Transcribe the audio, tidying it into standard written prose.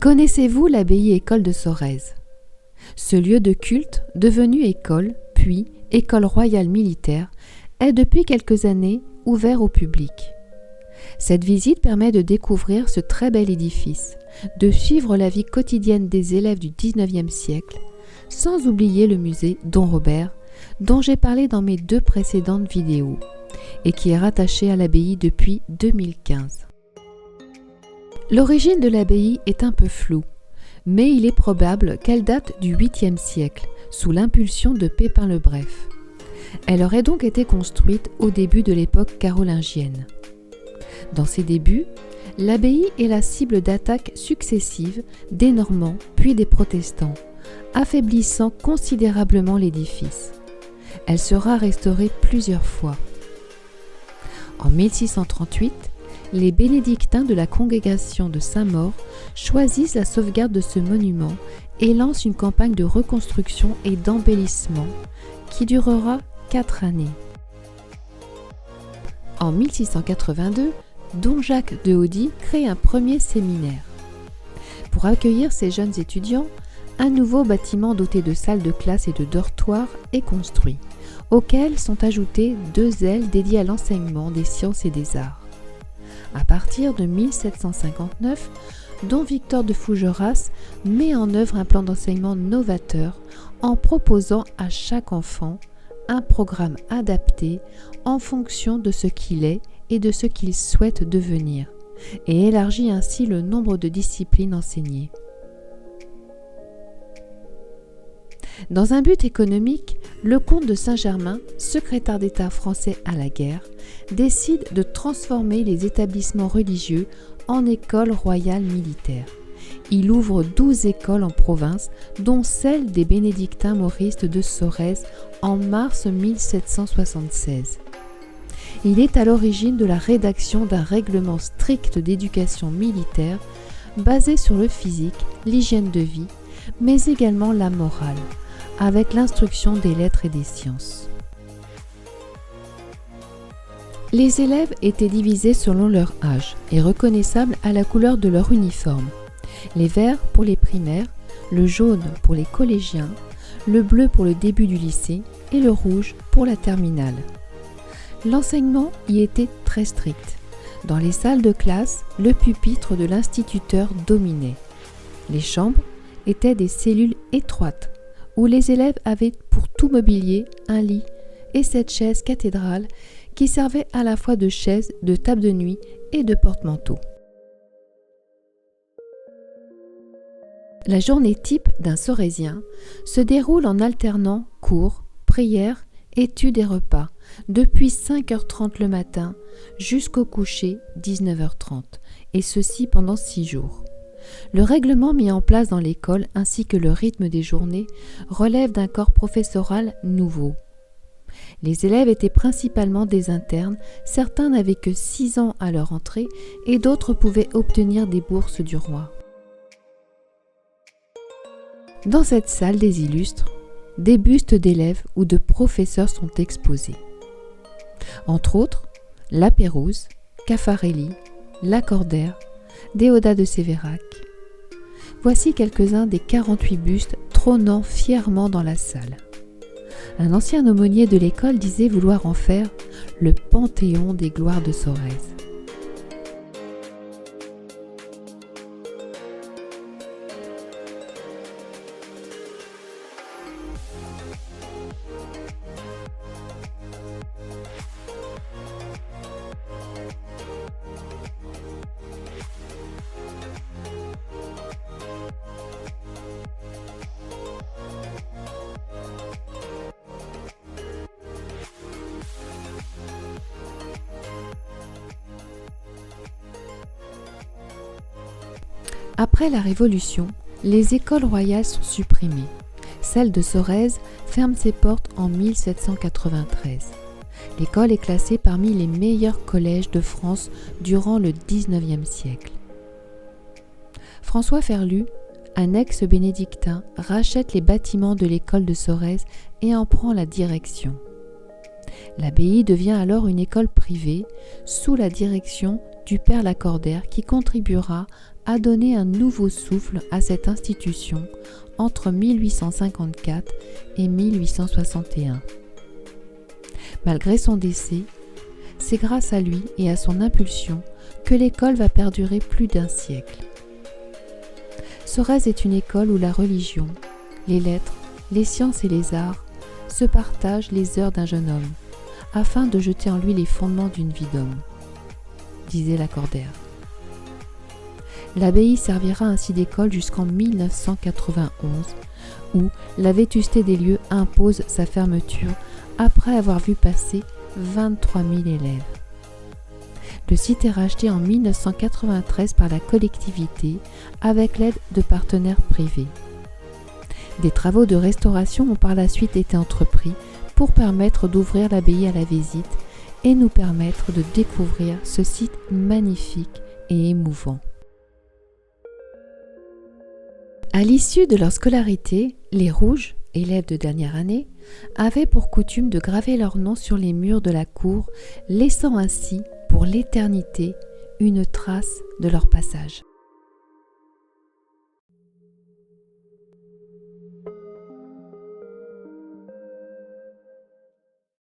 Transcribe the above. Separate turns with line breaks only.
Connaissez-vous l'abbaye-école de Sorèze ? Ce lieu de culte, devenu école, puis école royale militaire, est depuis quelques années ouvert au public. Cette visite permet de découvrir ce très bel édifice, de suivre la vie quotidienne des élèves du XIXe siècle, sans oublier le musée Don Robert, dont j'ai parlé dans mes 2 précédentes vidéos, et qui est rattaché à l'abbaye depuis 2015. L'origine de l'abbaye est un peu floue, mais il est probable qu'elle date du 8e siècle, sous l'impulsion de Pépin le Bref. Elle aurait donc été construite au début de l'époque carolingienne. Dans ses débuts, l'abbaye est la cible d'attaques successives des Normands puis des protestants, affaiblissant considérablement l'édifice. Elle sera restaurée plusieurs fois. En 1638, les bénédictins de la congrégation de Saint-Maur choisissent la sauvegarde de ce monument et lancent une campagne de reconstruction et d'embellissement qui durera 4 années. En 1682, Don Jacques de Haudy crée un premier séminaire. Pour accueillir ces jeunes étudiants, un nouveau bâtiment doté de salles de classe et de dortoirs est construit, auxquelles sont ajoutées 2 ailes dédiées à l'enseignement des sciences et des arts. À partir de 1759, Don Victor de Fougeras met en œuvre un plan d'enseignement novateur en proposant à chaque enfant un programme adapté en fonction de ce qu'il est et de ce qu'il souhaite devenir, et élargit ainsi le nombre de disciplines enseignées. Dans un but économique, le comte de Saint-Germain, secrétaire d'État français à la guerre, décide de transformer les établissements religieux en écoles royales militaires. Il ouvre 12 écoles en province, dont celle des bénédictins mauristes de Sorèze en mars 1776. Il est à l'origine de la rédaction d'un règlement strict d'éducation militaire basé sur le physique, l'hygiène de vie, mais également la morale, avec l'instruction des lettres et des sciences. Les élèves étaient divisés selon leur âge et reconnaissables à la couleur de leur uniforme. Les verts pour les primaires, le jaune pour les collégiens, le bleu pour le début du lycée et le rouge pour la terminale. L'enseignement y était très strict. Dans les salles de classe, le pupitre de l'instituteur dominait. Les chambres étaient des cellules étroites où les élèves avaient pour tout mobilier un lit et cette chaise cathédrale qui servait à la fois de chaise, de table de nuit et de porte-manteau. La journée type d'un Sorésien se déroule en alternant cours, prières, études et repas, depuis 5h30 le matin jusqu'au coucher 19h30, et ceci pendant 6 jours. Le règlement mis en place dans l'école ainsi que le rythme des journées relève d'un corps professoral nouveau. Les élèves étaient principalement des internes, certains n'avaient que 6 ans à leur entrée et d'autres pouvaient obtenir des bourses du roi. Dans cette salle des illustres, des bustes d'élèves ou de professeurs sont exposés. Entre autres, la Pérouse, Caffarelli, Lacordaire, Déodat de Sévérac. Voici quelques-uns des 48 bustes trônant fièrement dans la salle. Un ancien aumônier de l'école disait vouloir en faire le panthéon des gloires de Sorèze. Après la Révolution, les écoles royales sont supprimées. Celle de Sorèze ferme ses portes en 1793. L'école est classée parmi les meilleurs collèges de France durant le XIXe siècle. François Ferlu, un ex-bénédictin, rachète les bâtiments de l'école de Sorèze et en prend la direction. L'abbaye devient alors une école privée sous la direction du père Lacordaire qui contribuera à donner un nouveau souffle à cette institution entre 1854 et 1861. Malgré son décès, c'est grâce à lui et à son impulsion que l'école va perdurer plus d'un siècle. Sorèze est une école où la religion, les lettres, les sciences et les arts se partagent les heures d'un jeune homme, afin de jeter en lui les fondements d'une vie d'homme, disait Lacordaire. L'abbaye servira ainsi d'école jusqu'en 1991, où la vétusté des lieux impose sa fermeture après avoir vu passer 23 000 élèves. Le site est racheté en 1993 par la collectivité avec l'aide de partenaires privés. Des travaux de restauration ont par la suite été entrepris pour permettre d'ouvrir l'abbaye à la visite et nous permettre de découvrir ce site magnifique et émouvant. À l'issue de leur scolarité, les Rouges, élèves de dernière année, avaient pour coutume de graver leur nom sur les murs de la cour, laissant ainsi, pour l'éternité, une trace de leur passage.